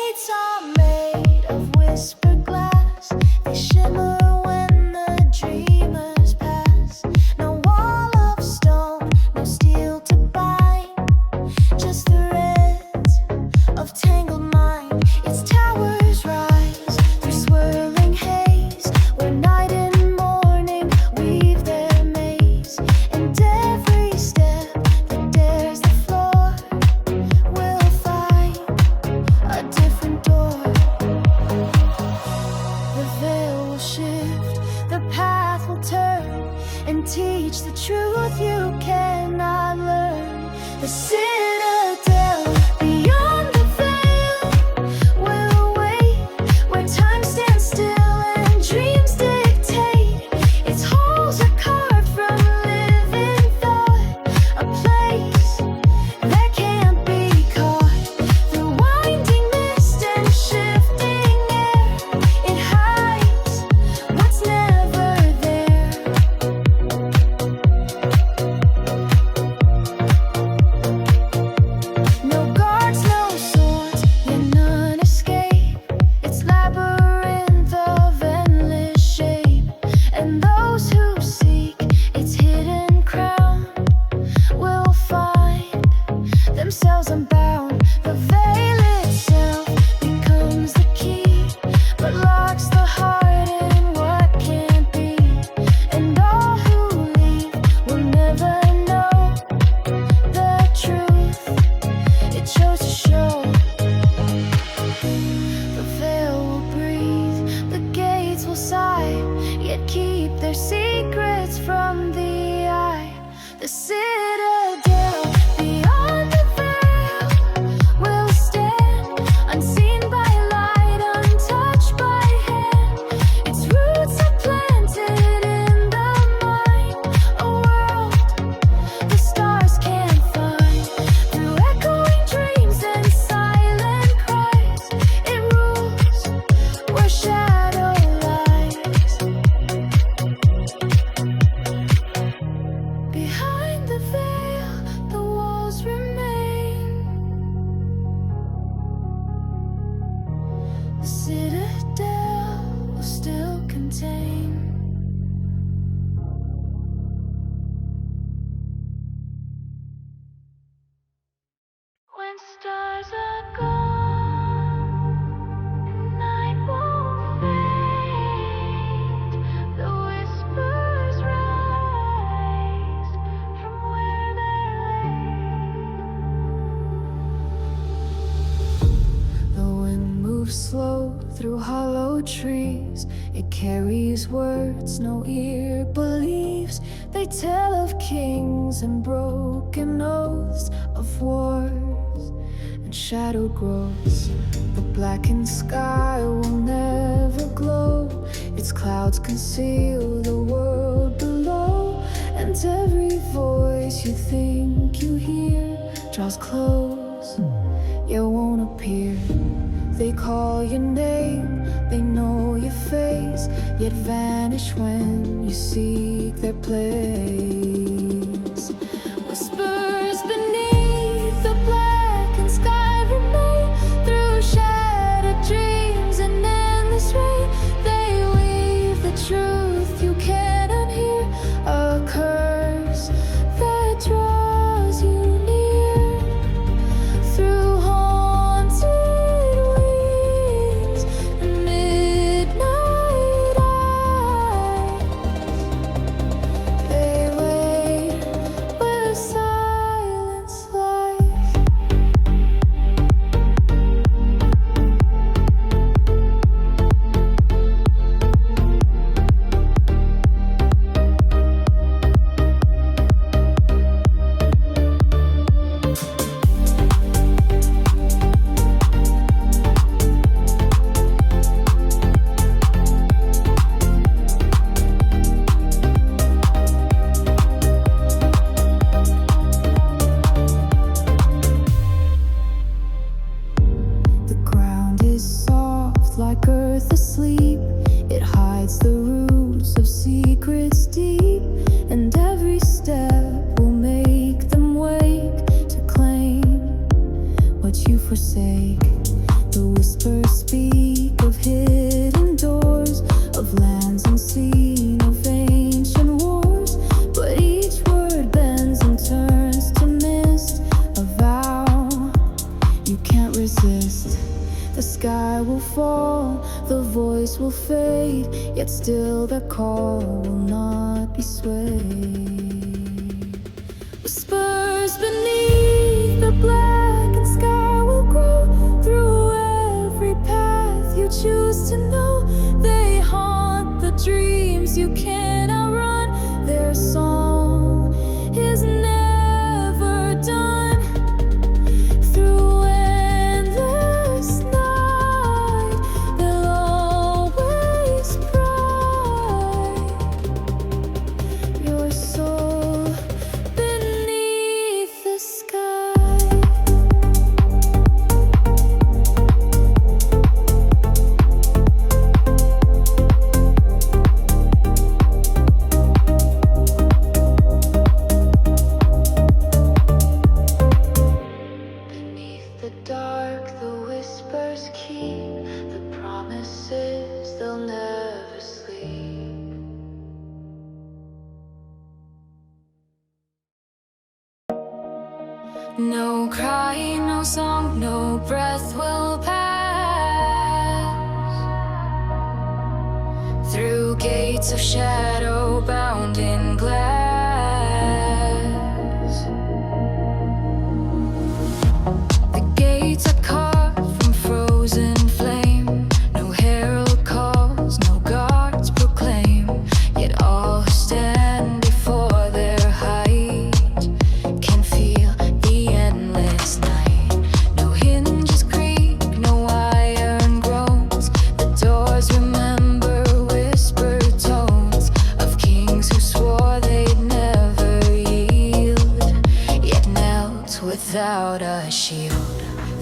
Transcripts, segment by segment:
gates are made of whispered glass. They shimmer when the dreamers pass. No wall of stone, no steel to bind, just threads of tangled mind. Its towers rise through swirling haze, where night and morning weave their maze. And every step that dares the floor will find a different door. The veil will shift, the path will turn, and teach the truth you cannot learn. The citadel beyond the veil will wait, where time stands still and dreams dictate. Its halls are carved from living thought, a place that can't be caught. Through winding mist and shifting air, it hides what's never there. No guards, no swords, yet none escape. Its labyrinth of endless shape. And those who seek its hidden crown will find themselves unbound. The veil itself becomes the key, but locks the heart in what can't be. And all who leave will never know the truth it chose to show. The veil will breathe, the gates will sigh, yet keep their secrets from the eye. The citadel beyond the veil will stand, unseen by light, untouched by hand. Its roots are planted in the mind, a world the stars can't find. Through echoing dreams and silent cries, it rules where shadow lies. Behind the veil, the walls remain. The citadel will still contain. When stars are gone and night won't fade, the whispers rise from where they lay. The wind moves slow through hollow trees. It carries words no ear believes. They tell of kings and broken oaths, of wars and shadowed groves. The blackened sky will never glow. Its clouds conceal the world below. And every voice you think you hear draws close, yet won't appear. They call your name, they know your face, yet vanish when you seek their place. Whispers beneath the blackened sky remain. Through shattered dreams and endless rain, they weave the truth you can't unhear. A curse that draws you near. Through haunted wings and midnight eyes, they wait. The sky will fall, the voice will fade, yet still the call will not be swayed. Whispers beneath the blackened sky will grow through every path you choose to know. They haunt the dreams you cannot run. Their song is never done. Through endless night, they'll always pry your soul beneath the sky. The dark, the whispers keep the promises they'll never sleep. No cry, no song, no breath will pass through gates of shadow bound in glass. Gates are carved from frozen flame. No herald calls, no guards proclaim. Yet all who stand before their height can feel the endless night. No hinges creak, no iron groans. The doors remember whispered tones of kings who swore they'd never yield, yet knelt without a shield.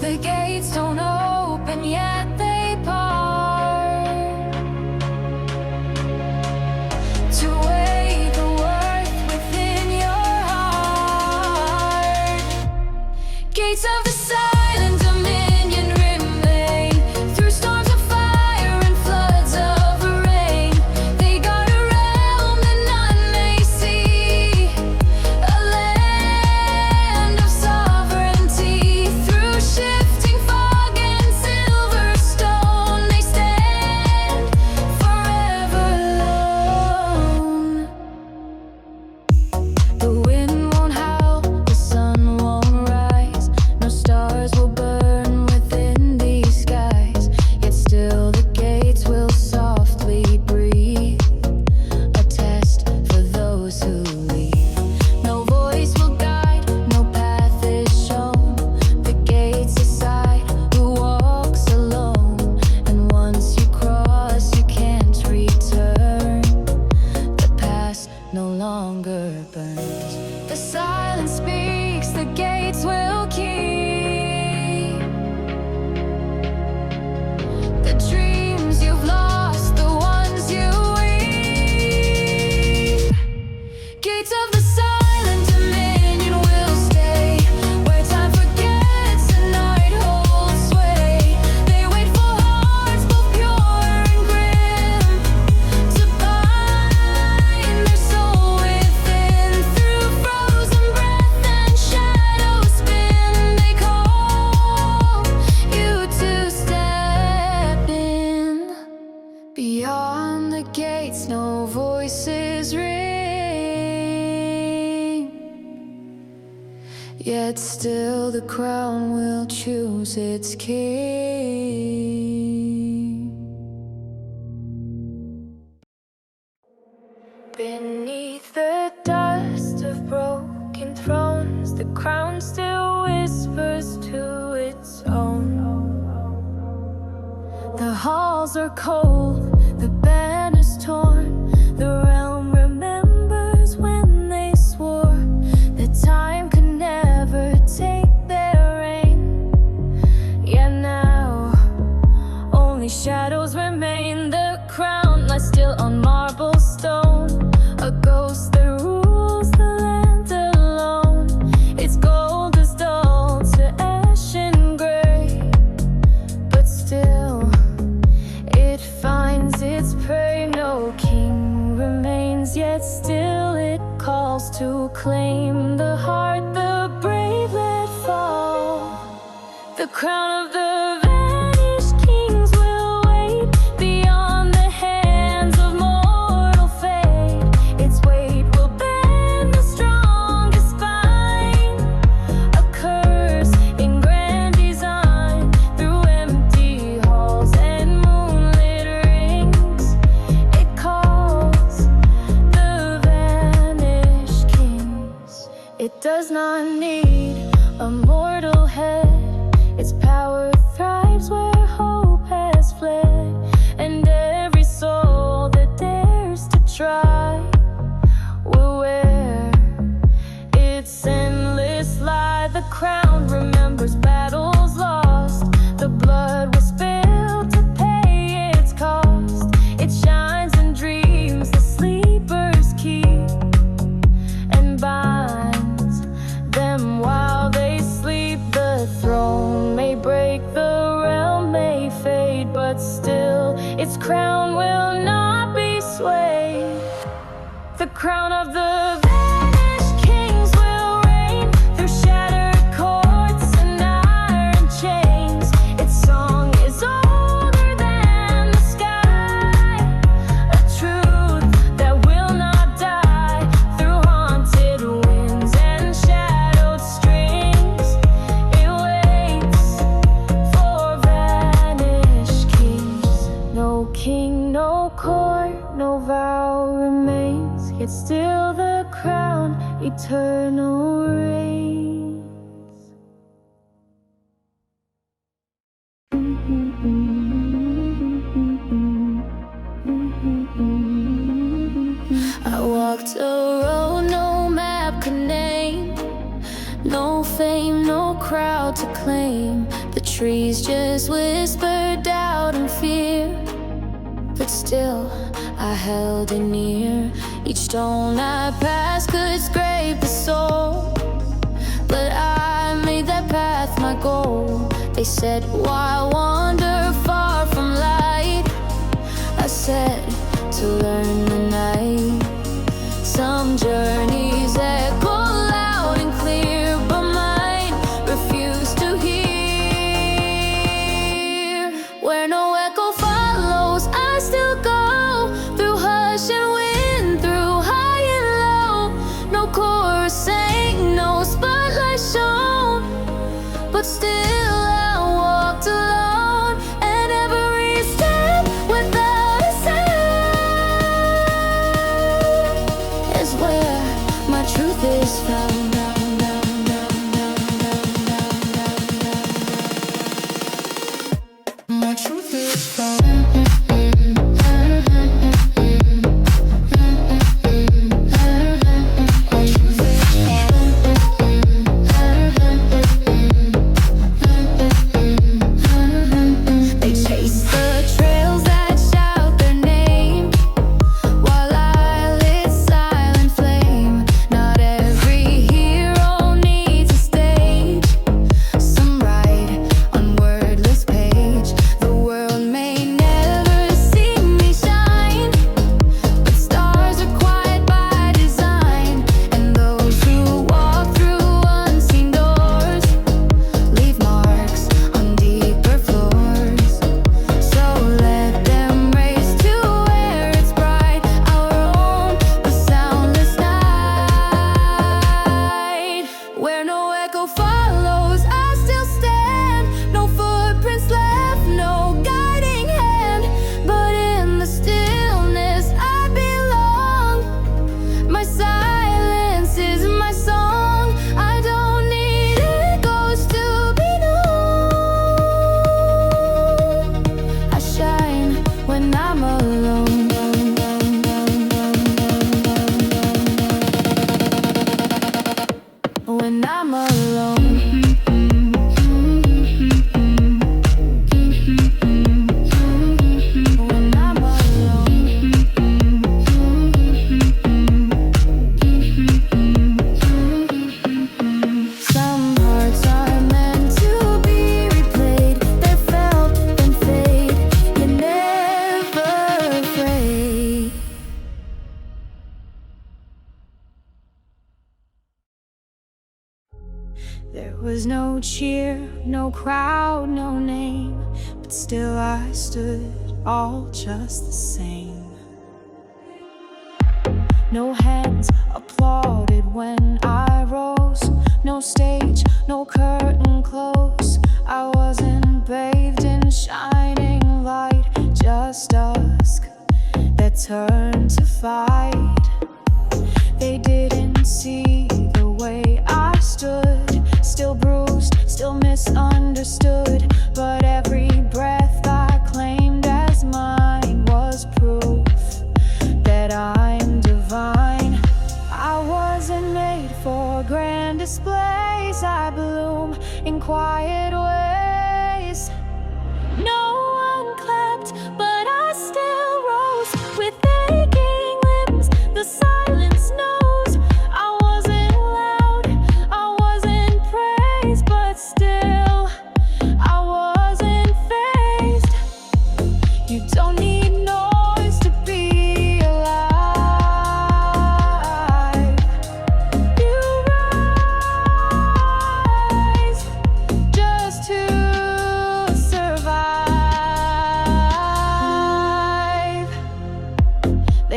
The gates don't open, yet they part to weigh the worth within your heart. Gates of the silent dominion remain through storms of fire and floods of rain. They guard a realm that none may see, a land of sovereignty. Through shifting fog and silver stone, they stand forever alone. The wind won't howl, the sun won't rise. No stars will burn within these skies. Yet still the gates will softly breathe, a test for those who leave. No voice will guide, no path is shown. The gates decide who walks alone. And once you cross, you can't return. The past no longer burns. The silence speaks, the gates will keep the dreams you've lost, the ones you weave. Gates of the silent dominion will stay where time forgets and night holds sway. They wait for hearts both pure and grim to bind their soul within. Through frozen breath and shadow spin, they call you to step in. Beyond the gates, no voices ring, yet still the crown will choose its king. Beneath the dust of broken thrones, the crown still whispers to its own. The halls are cold, the banners torn. The realm remembers when they swore that time could never take their reign. Yet now only shadows remain. The crown lies still on marble stone, a ghost that rules the land alone. Its gold is dull to ash and gray, but still it finds its prey. No king remains, yet still it calls to claim the heart the brave let fall. The crown of the vanished but still its crown will not be swayed. The crown of the vanished kings will reign through shattered courts and iron chains. Its song is older than the sky, a truth that will not die. Through haunted winds and shadowed strings, it waits for vanished kings. No king, no court, no vow remains, yet still the crown eternal reigns. I walked a road no map could name, no fame, no crowd to claim. The trees just whispered doubt and fear, but still I held it near. Each stone I passed could scrape the soul, but I made that path my goal. They said, why wander far from light? I said, to learn the night. Some journeys echo loud and clear, but mine refuse to hear. Where no echo follows, I still go, through hush and wind, through high and low. No chorus sang, no spotlight shone, but still I walked alone. And every step without a sound is where my truth is found. My truth is found. They chase the trails that shout their name, while I lit silent flame. Not every hero needs a stage. Some write on wordless page. The world may never see me shine, but stars are quiet by design. And those who walk through unseen doors leave marks on deeper floors. So let them race to where it's bright, our own, the soundless night. Where no echo follows, I still stand. No footprints left, no guiding hand, but in the stillness I belong. My silence is my song. I don't need echoes to be known. I shine when I'm alone. When I'm alone. When I'm alone. Some hearts are meant to be replayed. They're felt and fade. You're never afraid. There was no cheer, no crowd, no name, but still I stood, all just the same. No hands applauded when I rose, no stage, no curtain close. I wasn't bathed in shining light, just dusk that turned to fight. They didn't see the way I stood, still bruised, still misunderstood. But every breath I claimed as mine was proof that I'm divine. I wasn't made for grand displays. I bloom in quiet ways. No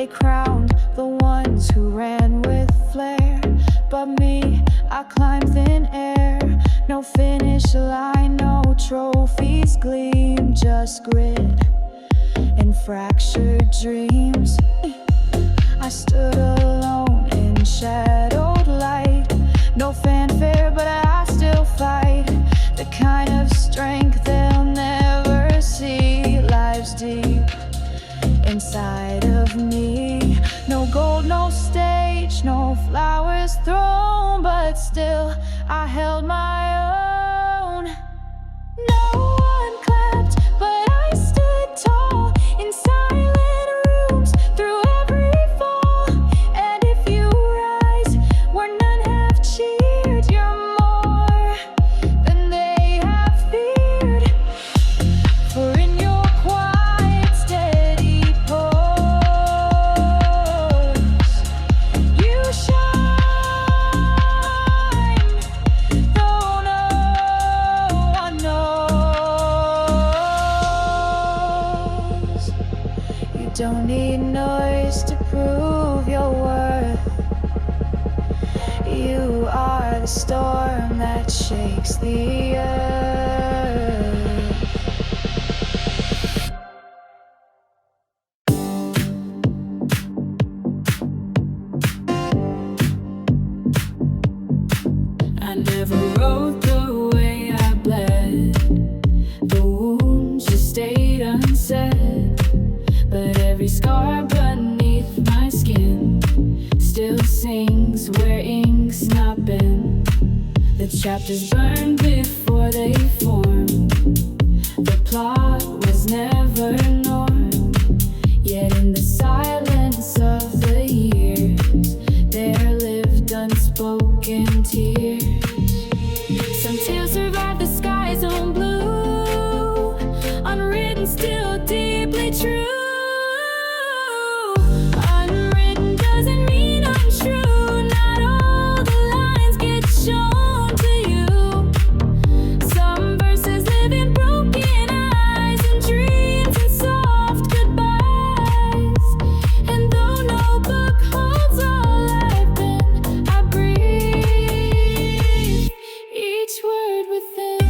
they crowned the ones who ran with flair. But me, I climbed thin air. No finish line, no trophies gleam, just grit and fractured dreams. I stood alone in shadowed light. No fanfare, but I still fight. The kind of strength they'll never see lives deep inside of me. No gold, no stage, no flowers thrown, but still I held my own. No one clapped, but I stood tall in silent rooms through every fall. And if you rise where none have cheered, you're more than they have feared. For in your quiet, steady pose, you shine, though no one knows. You don't need noise to prove your worth. You are the storm that shakes the earth. I never wrote the way I bled. The wounds just stayed unsaid. But every scar beneath my skin still sings where ink's not been. The chapters burned before they formed. The plot was never normed. Yet in the silence of the years, there lived unspoken tears. Some tales survive the sky's own blue, unwritten, still deeply true. Unwritten doesn't mean untrue. Not all the lines get shown to you. Some verses live in broken eyes and dreams and soft goodbyes. And though no book holds all I've been, I breathe each word within.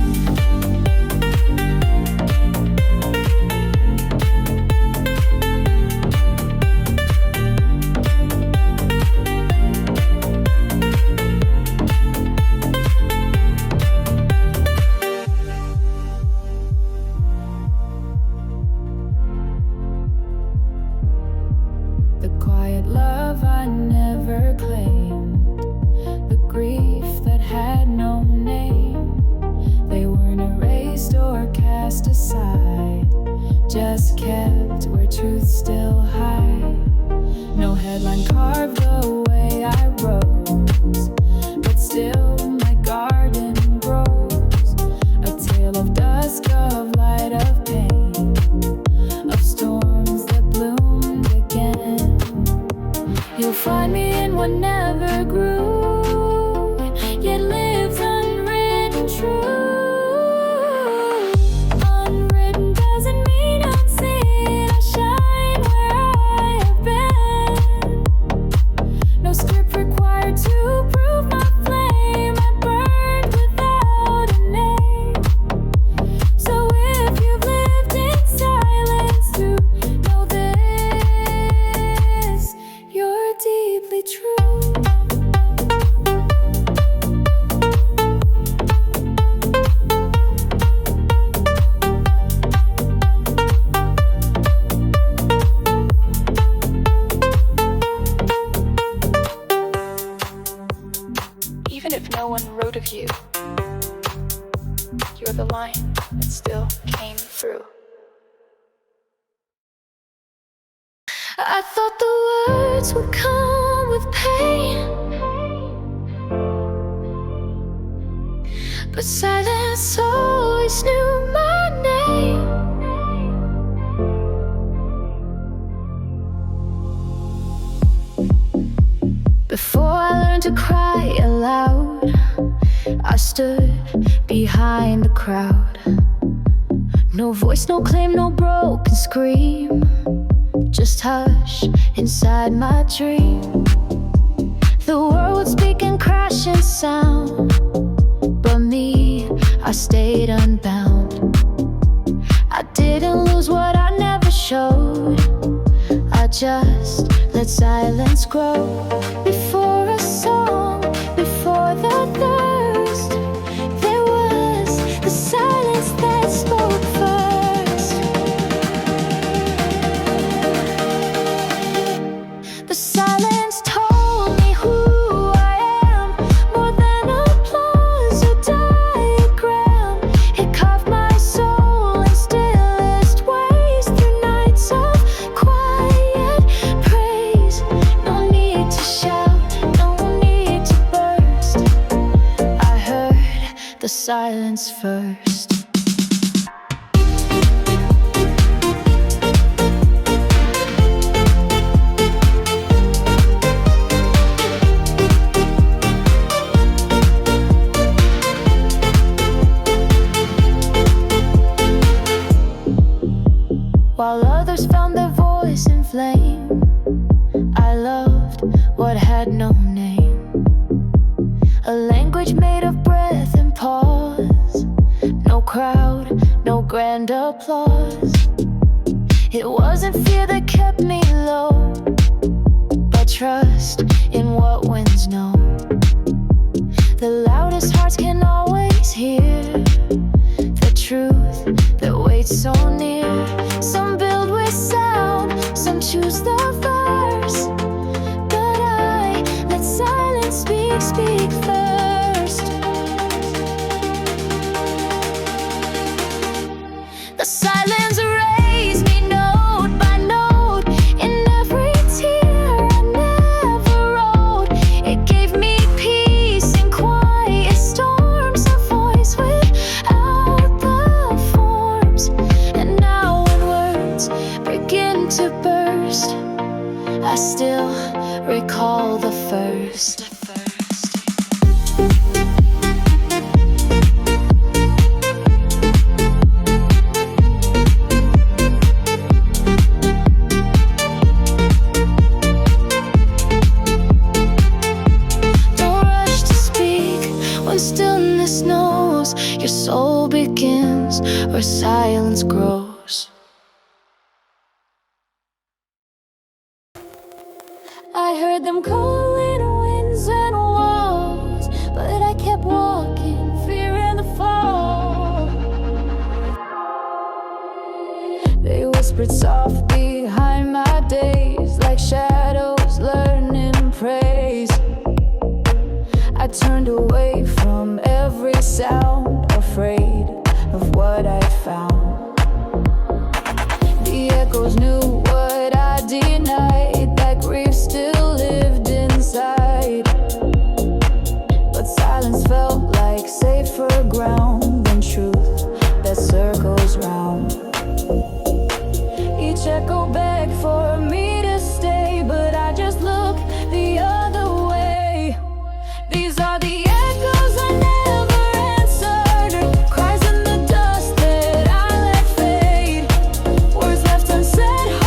The quiet love I never claimed, the grief that had no name. They weren't erased or cast aside, just kept where truth still hide. No headline carved the way I rose, but still my garden grows. A tale of dusk, of light, of pain, of storms that bloomed again. You'll find me in what never grew, yet lives unwritten true. Unwritten doesn't mean unseen. I shine where I have been. No script required to prove my flame. I burned without a name. So if you've lived in silence to know this, you're deeply true. Even if no one wrote of you, you're the line that still came through. I thought the words would come with pain, but silence always knew my name. Before I learned to cry aloud, I stood behind the crowd. No voice, no claim, no broken scream, just hush inside my dream. The world would speak in crashing sound, but me, I stayed unbound. I didn't lose what I never showed, I just let silence grow. Before a song, before the thirst, there was the silence that spoke first. The silence told me who I am, more than applause or diagram. It carved my soul in stillest ways, through nights of quiet praise. No need to shout, no need to burst, I heard the silence first. While others found their voice in flame, I loved what had no name. A language made of breath and pause, no crowd, no grand applause. It wasn't fear that kept me low, but trust in what winds know. The loudest hearts can always hear the truth that waits so near. Some build with sound, some choose the verse, but I let silence speak first. The silence raised me note by note, in every tear I never wrote. It gave me peace in quiet storms, a voice without the forms. And now when words begin to burst, I still recall the first. Don't rush to speak when stillness knows your soul begins where silence grows. I heard them calling winds and walls, but I kept walking, fearing the fall. They whispered soft behind my days, like shadows learning praise. I turned away from every sound, afraid of what I'd found. The echoes knew what I denied, that grief still lived inside. But silence felt like safer ground than truth that circles round. Each echo begged for me to stay, but I just looked the other way. These are the echoes I never answered, cries in the dust that I let fade, words left unsaid.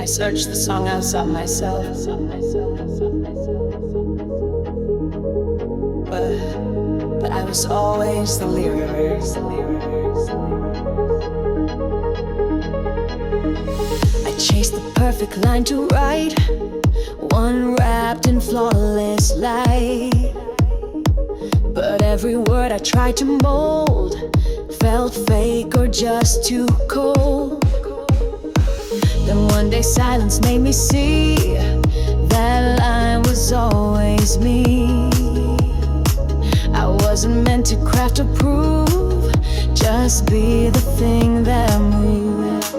searched the song outside myself. But I was always the lyrics. I chased the perfect line to write, one wrapped in flawless light. But every word I tried to mold felt fake or just too cold. Then one day silence made me see that line was always me. I wasn't meant to craft or prove, just be the thing that moved.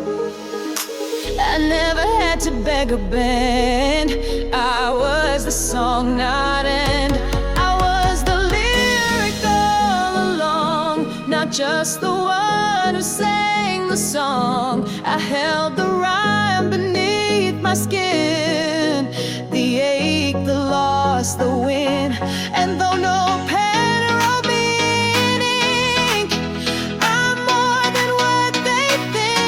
I never had to beg or bend, I was the song, not end. I was the lyric all along, not just the one who sang the song. I held the rhyme beneath my skin, the ache, the loss, the win. And though no pen wrote me in ink, I'm more than what they think.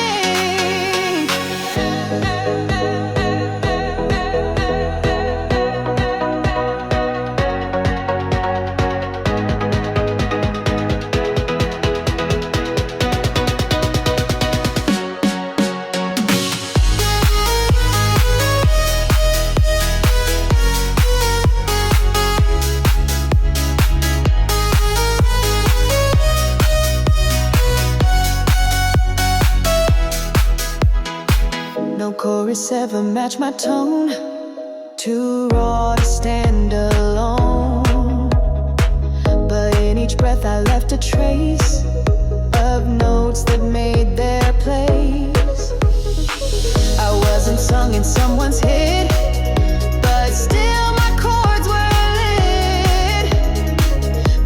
No chorus ever matched my tone, too raw to stand alone. But in each breath I left a trace of notes that made their place. I wasn't sung in someone's hit, but still my chords were lit.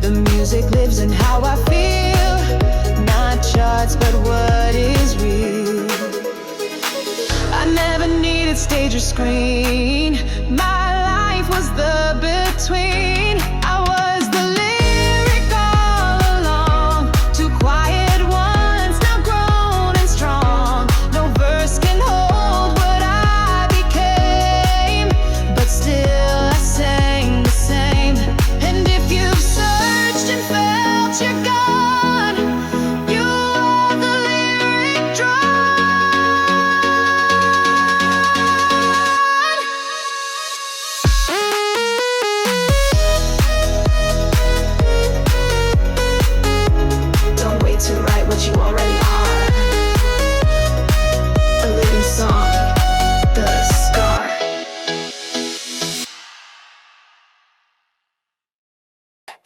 The music lives in how I feel, not charts but what is real. I never needed stage or screen, my life was the between. I was the lyric all along, two quiet ones now grown and strong. No verse can hold what I became, but still I sang the same. And if you've searched and felt you're gone, you are the lyric drawn. Don't wait to write what you already are. A living song, the scar.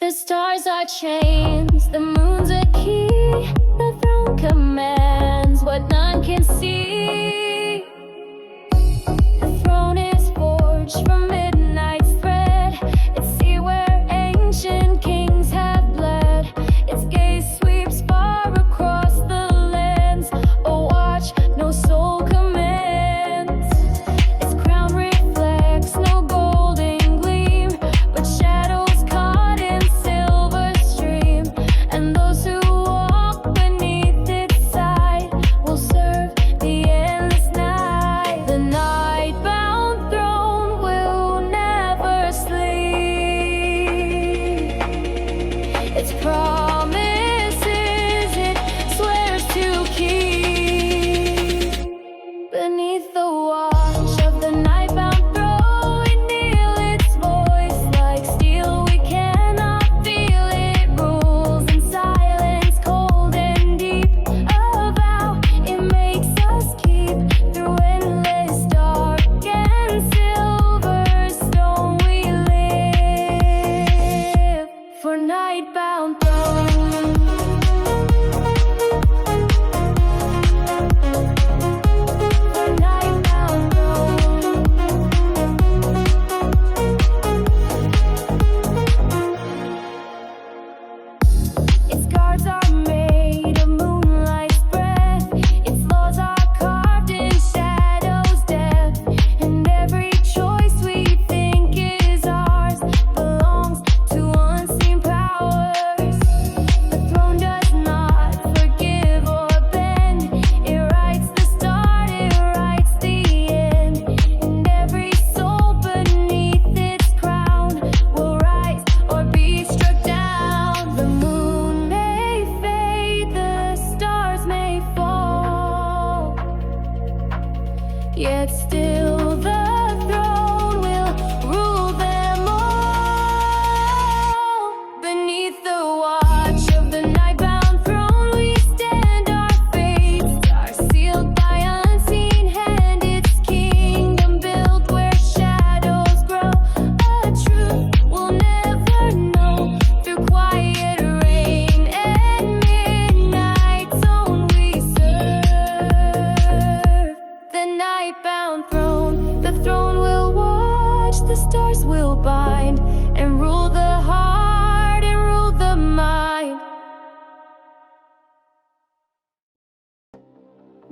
The stars are chains, the moon's a key. The throne commands what none can see. The throne is forged from midnight's thread. It's sea where ancient kings have bled. Its gaze sweeps far across the lands. Oh, watch, no soul commands. Its crown reflects no golden gleam, but shadows caught in silver stream. And those who walk beneath its side will serve the endless night. The night-bound throne will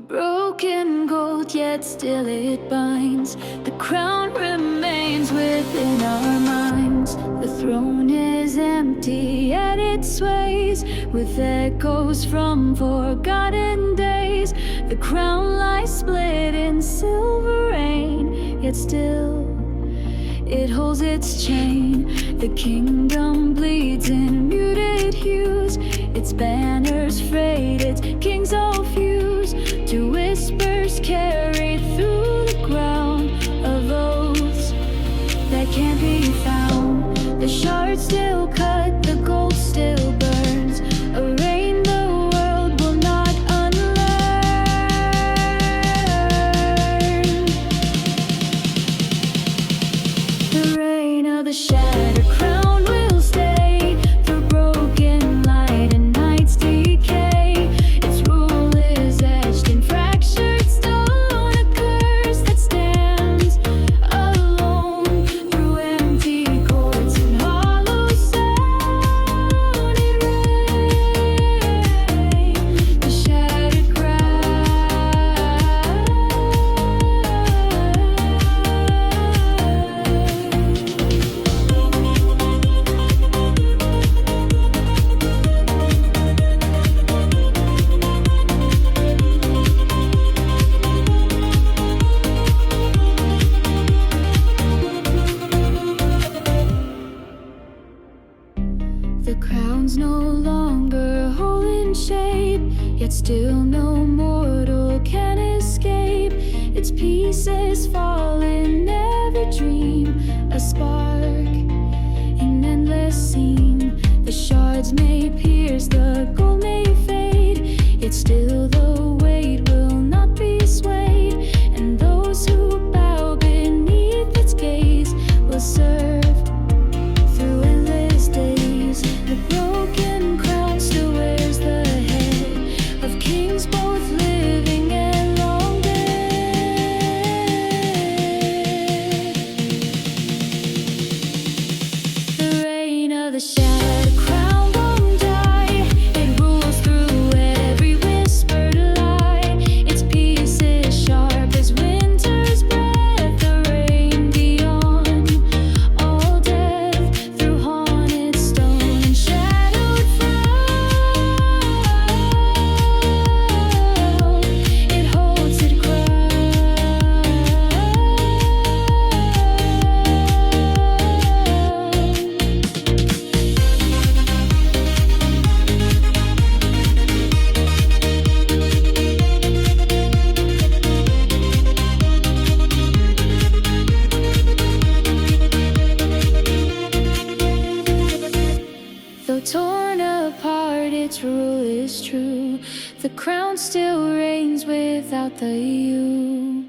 Broken gold, yet still it binds. The crown remains within our minds. The throne is empty, yet it sways with echoes from forgotten days. The crown lies split in silver rain, yet still it holds its chain. The kingdom bleeds in muted hues. Its banners frayed, its kings all fuse to whispers carried through the ground of oaths that can't be found. The shards still cut, the gold still burns. A rain the world will not unlearn. The reign of the shattered crown will stay through broken light and night's decay. Its rule is etched in fractured stone, a curse that stands alone through empty courts and hollow sound. It rains, the shattered The crown's no longer whole in shape, yet still no mortal can escape. Its pieces fall in every dream, a spark in endless seam. The shards may pierce, the gold may fade, yet still the weight will not be swayed. And those who bow beneath its gaze will serve through endless days. The broken crown still wears the head of kings, both living and long dead. The reign of the shattered crown won't die. It rules through every whispered lie. Its pieces sharp as winter's breath. The rain beyond all death, through haunted stone and shadowed frown. It holds its crown. Though torn apart, its rule is true. The crown still reigns without the you.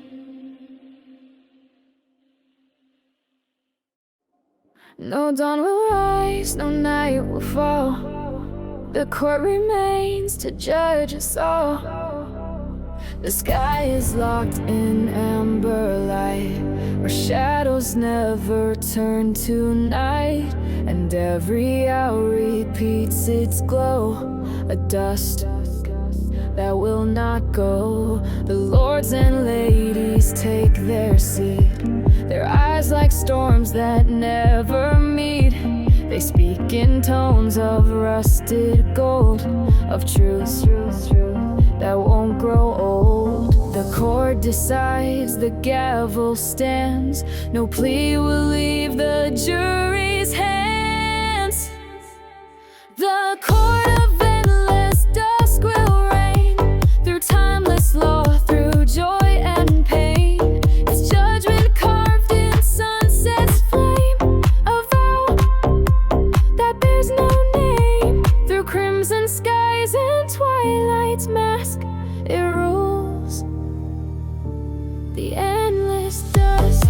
No dawn will rise, no night will fall. The court remains to judge us all. The sky is locked in amber light, where shadows never turn to night. And every hour repeats its glow, a dust that will not go. The lords and ladies take their seat, their eyes like storms that never meet. They speak in tones of rusted gold, of truth that won't grow old. The court decides, the gavel stands. No plea will leave the jury's hands. The court of endless dusk will reign through timeless law, through joy and pain. Its judgment carved in sunset's flame, a vow that bears no name. Through crimson skies and twilight's mask, it rules the endless dust.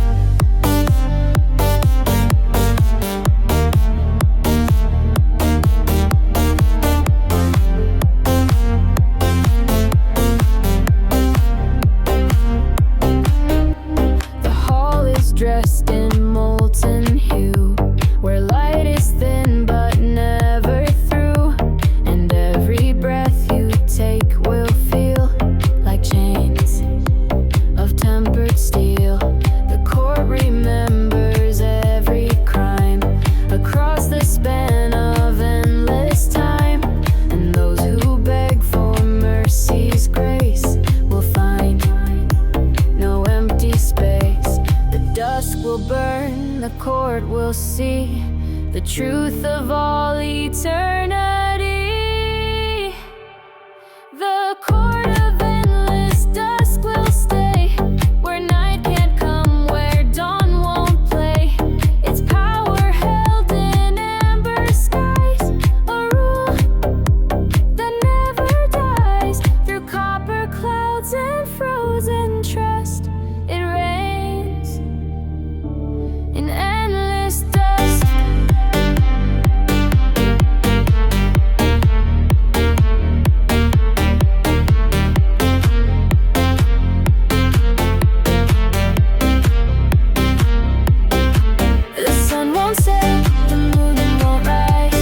truth of all eternity. The court of endless dusk will stay, where night can't come, where dawn won't play. Its power held in amber skies, a rule that never dies. Through copper clouds and frozen trust, it reigns in endless dust. The sun won't set, the moon won't rise.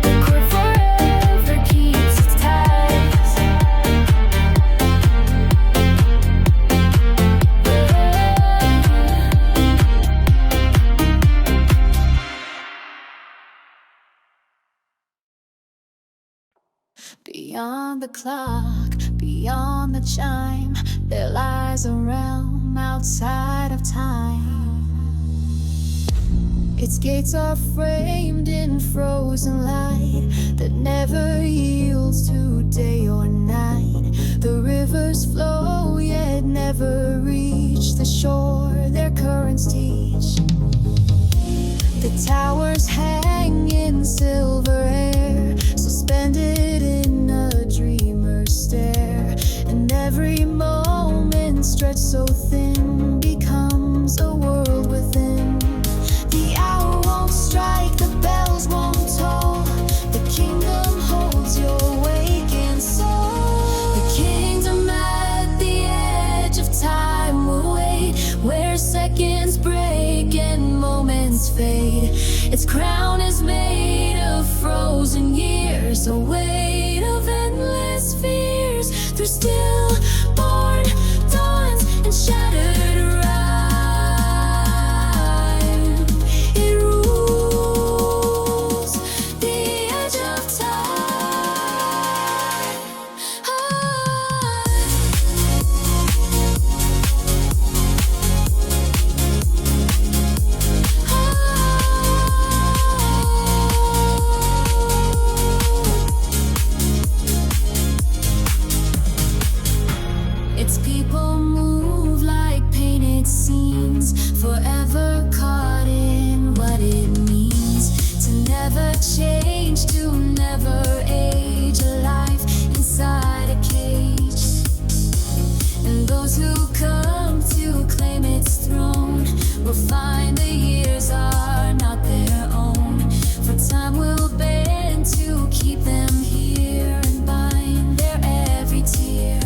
The court forever keeps its ties. Beyond the clock, beyond the chime, there lies a realm outside of time. Its gates are framed in frozen light that never yields to day or night. The rivers flow yet never reach the shore their currents teach. The towers hang in silver air, suspended in a dreamer's stare. And every moment stretched so thin becomes a world within. The hour won't strike, the bells won't toll. The kingdom holds your waking soul. The kingdom at the edge of time will wait, where seconds break and moments fade. Its crown is made of frozen years, a weight of endless fears. Through stillborn dawns and shattered rhyme, it rules the edge of time. Its people move like painted scenes, forever caught in what it means to never change, to never age. A life inside a cage, and those who come to claim its throne will find the years are not their own. For time will bend to keep them here and bind their every tear.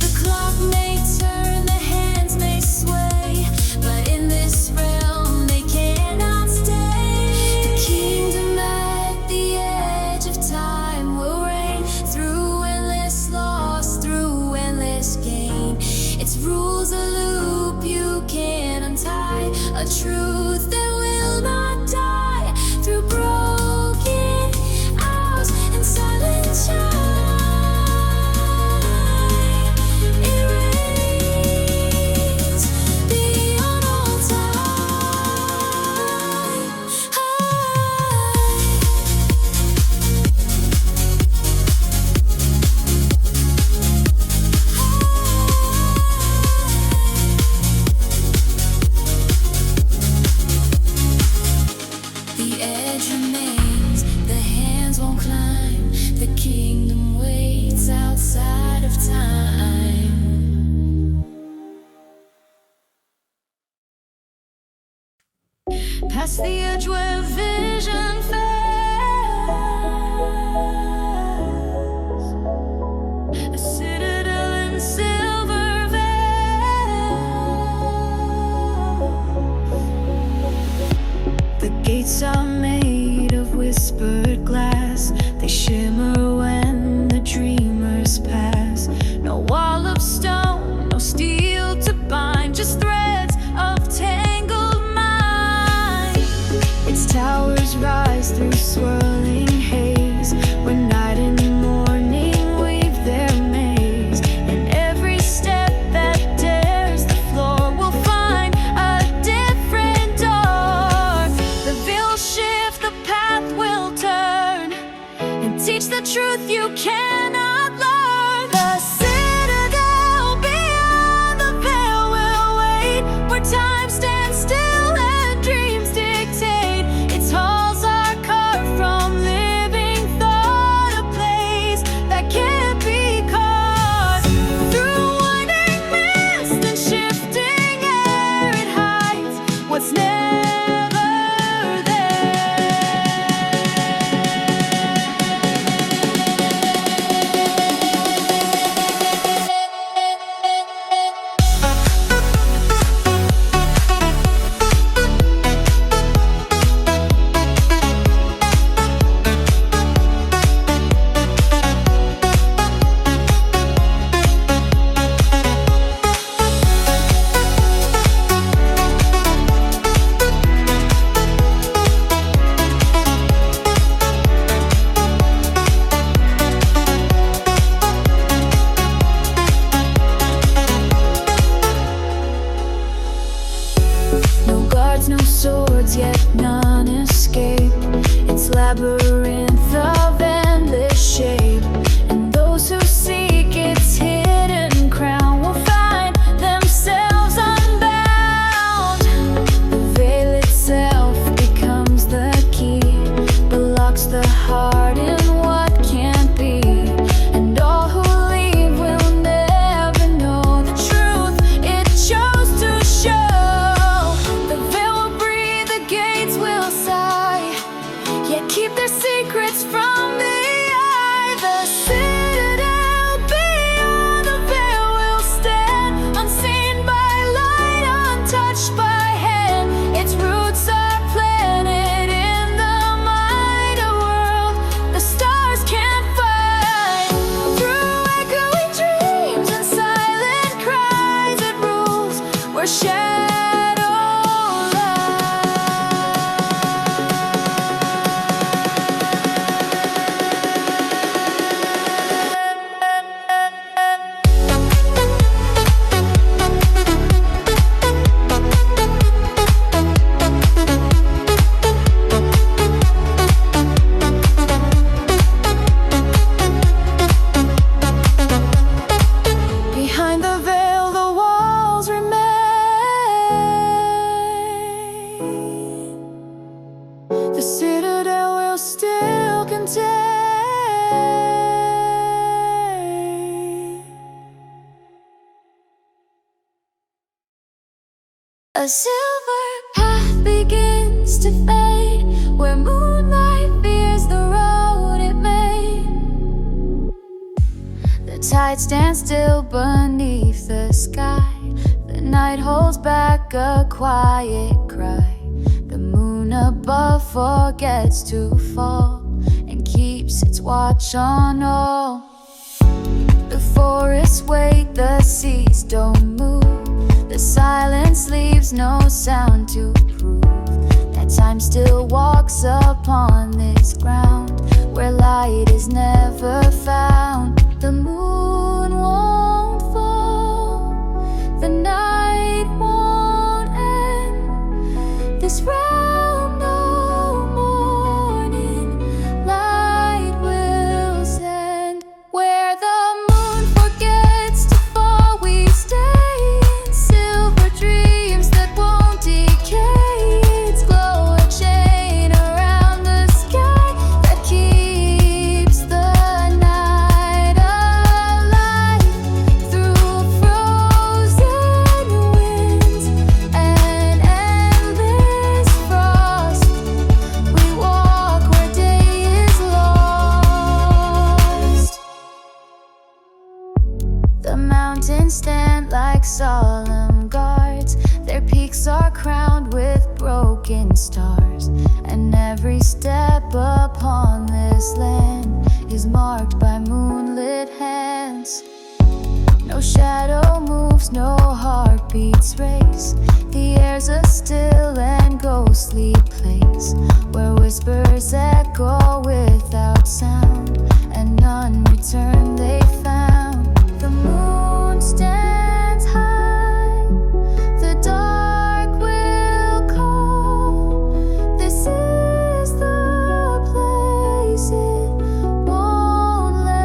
The clock may turn, the hands may sway, but in this realm they cannot stay. The kingdom at the edge of time will reign, through endless loss, through endless gain. Its rules a loop you can't untie, a truth that will not die. Through broken hours and silent chime, it reigns beyond all time. The edge remains, the hands won't climb. The kingdom waits outside of time. Past the edge where vision fails, a citadel in silver veils. The gates are made of whispered glass, they shimmer when the dreamers pass. No wall of stone, no steel to bind, just threads of tangled mind. Its tower you cannot learn. The citadel beyond the veil will wait, where time stands still and dreams dictate. Its halls are carved from living thought, a place that can't be caught. Through winding mist and shifting air, it hides what's never no swords, yet none escape. It's labyrinth of endless shape, and those who seek its hidden crown will find themselves unbound. The veil itself becomes the key, but locks the heart in what can't be. And all who leave will never know the truth it chose to show. Keep their secrets from the eye. The citadel beyond the veil will stand, unseen by light, untouched by hand. Its roots are planted in the mind, a world the stars can't find. Through echoing dreams and silent cries, it rules where the citadel will still contain a silver path begins to fade, where moonlight veers the road it made. The tide stands still beneath the sky. The night holds back a quiet cry. The moon above forgets to fall and keeps its watch on all. The forests wait, the seas don't move. The silence leaves no sound to prove that time still walks upon this ground, where light is never found. The moon won't fall, the night won't end. This realm no morning light will send. Where the moon forgets to fall, we stay in silver dreams that won't decay. Its glow a chain around the sky that keeps the night alive. Through frozen winds and endless frost, we walk where day is lost. The mountains stand like solemn guards. Their peaks are crowned with broken stars, and every step upon this land is marked by moonlit hands. No shadow moves, no heartbeats race. The air's a still and ghostly place, where whispers echo without sound, and none return they found. The moon stands high, the dark will call. This is the place it won't let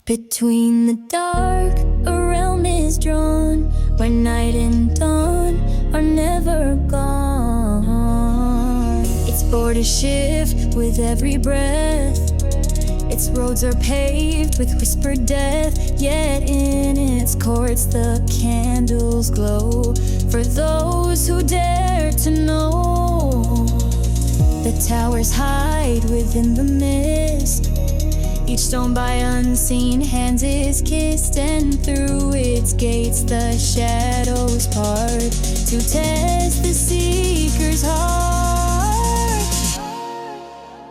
Between the dark, a realm is drawn, where night and dawn are never gone. Its borders shift with every breath, its roads are paved with whispered death. Yet in its courts the candles glow, for those who dare to know. The towers hide within the mist, each stone by unseen hands is kissed, and through its gates the shadows part to test the seeker's heart.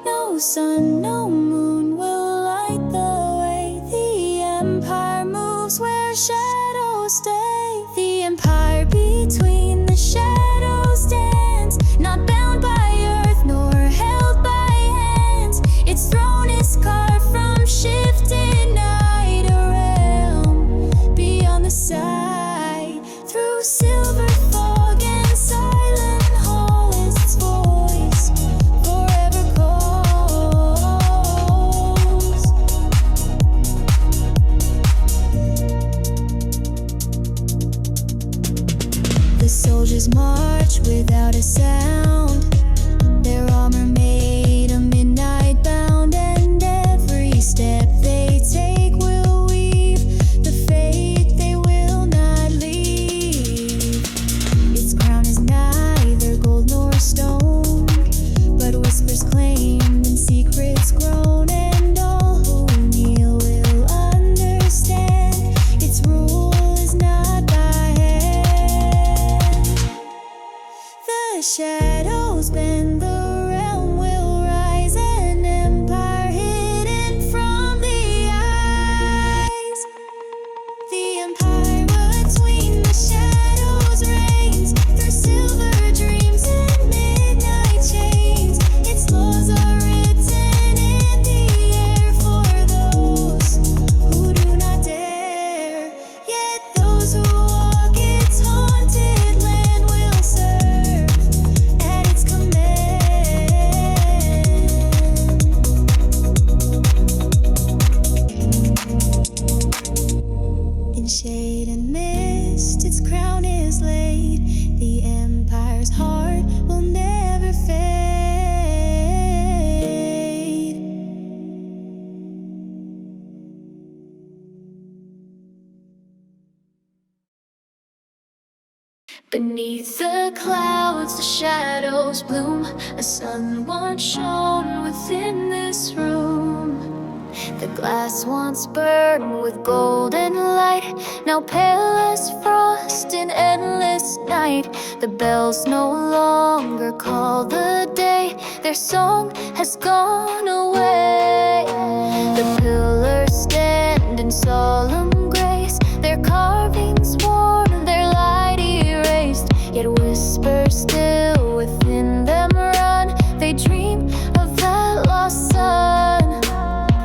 No sun, no moon will light the way. The empire moves where shadows stay. The empire between the shadows stands, not bound by earth nor held by hands. Its throne is carved from shifting night, a realm beyond the sight. Through silver fog and silent hall, its voice forever calls. The soldiers march without a sound, their armor made a midnight bound, and every step they take will weave the fate they will not leave. Its crown is neither gold nor stone, but whispers claimed and secrets grown, and all who kneel will understand its rule is not by hand. The shadows bend, the realm will rise, an empire hidden from the eyes. The empire between the shadows reigns, through silver dreams and midnight chains. Its laws are written in the air for those who do not dare. Yet those who walk its haunted land will serve at its command. In shade and mist, its crown is laid. The empire's heart will never fade. Beneath the clouds, the shadows bloom. A sun once shone within this room. The glass once burned with golden light, now pale as frost in endless night. The bells no longer call the day, their song has gone away. The pillars stand in solemn grace, their carvings worn, their light erased. Yet whispers still within them run, they dream of that lost sun.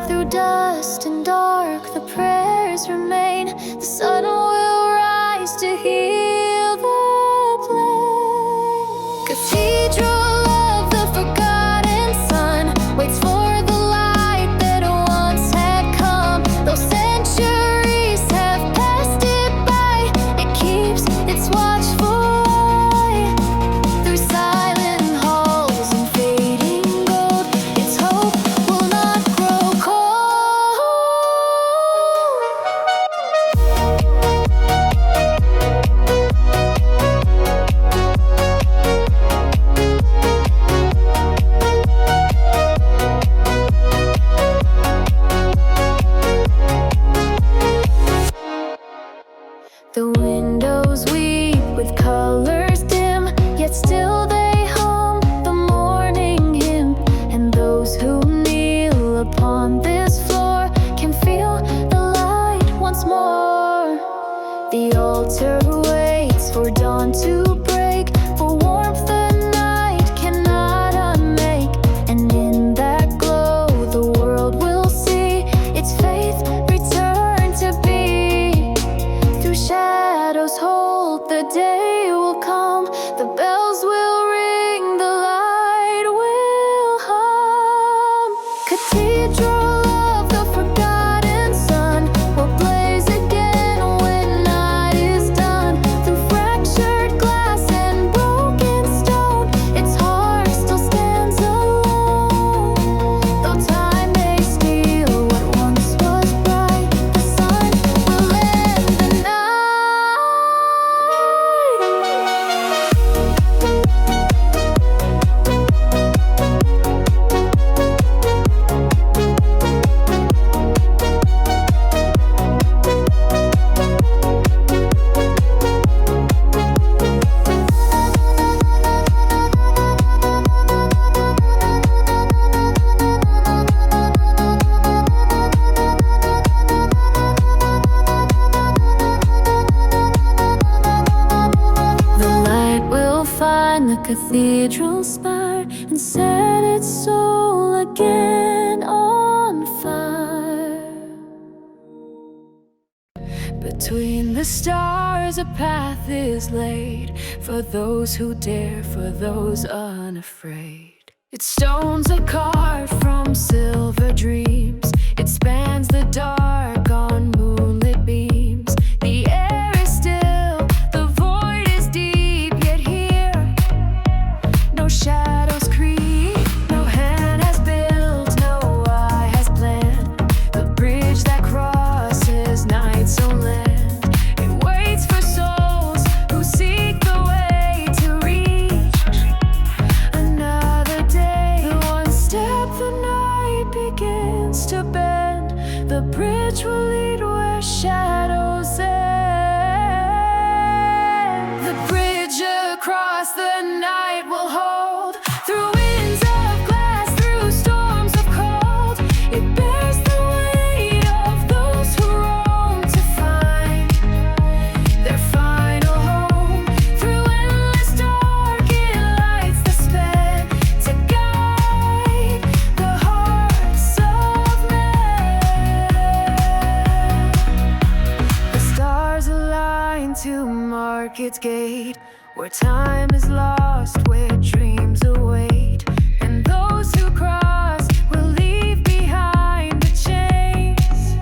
Through dust and dark the prayers remain, the sun will rise to heal the plain. Cathedral of the forgotten sun waits for the light that once had come. Though centuries have passed it by, it keeps its watchful eye. Through silent halls and fading gold, its hope will not grow cold. The windows weep with colors dim, yet still they hum the morning hymn. And those who kneel upon this floor can feel the light once more. The altar waits for dawn to break, for warmth the night cannot unmake. And in that glow the world will see its faith return to be. Through shadows hold the day will come, the bells will ring, the light will hum. Cathedral of the forgotten sun a cathedral spire and set its soul again on fire. Between the stars a path is laid for those who dare, for those unafraid. Its stones are carved from silver dreams. It spans the dark on moonlit beams. The air is still, the void is deep, yet here no shadows creep. No hand has built, no eye has planned the bridge that crosses night's own land. It waits for souls who seek the way to reach another day. The one step the night begins to bend, the bridge will lead where shadows end. The bridge across the night will hold through winds of glass, through storms of cold. It bears the weight of those who roam to find their final home. Through endless dark it lights the span to guide the hearts of men. The stars align to mark its gate, where time is lost, where dreams await. And those who cross will leave behind the chains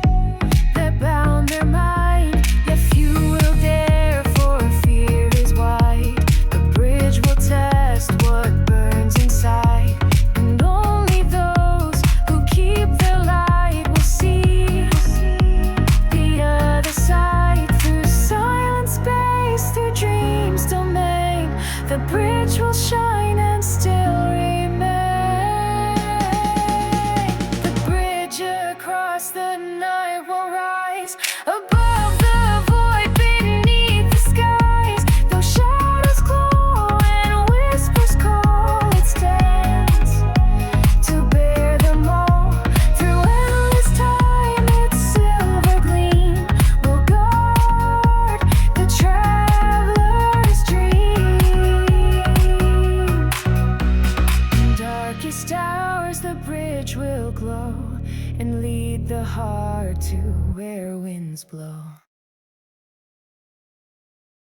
that bound their mind. Yet few will dare, for fear is wide. The bridge will test what burns inside, and only those who keep their light will see the other side. Through silent space, through dreams domain, the bridge will shine.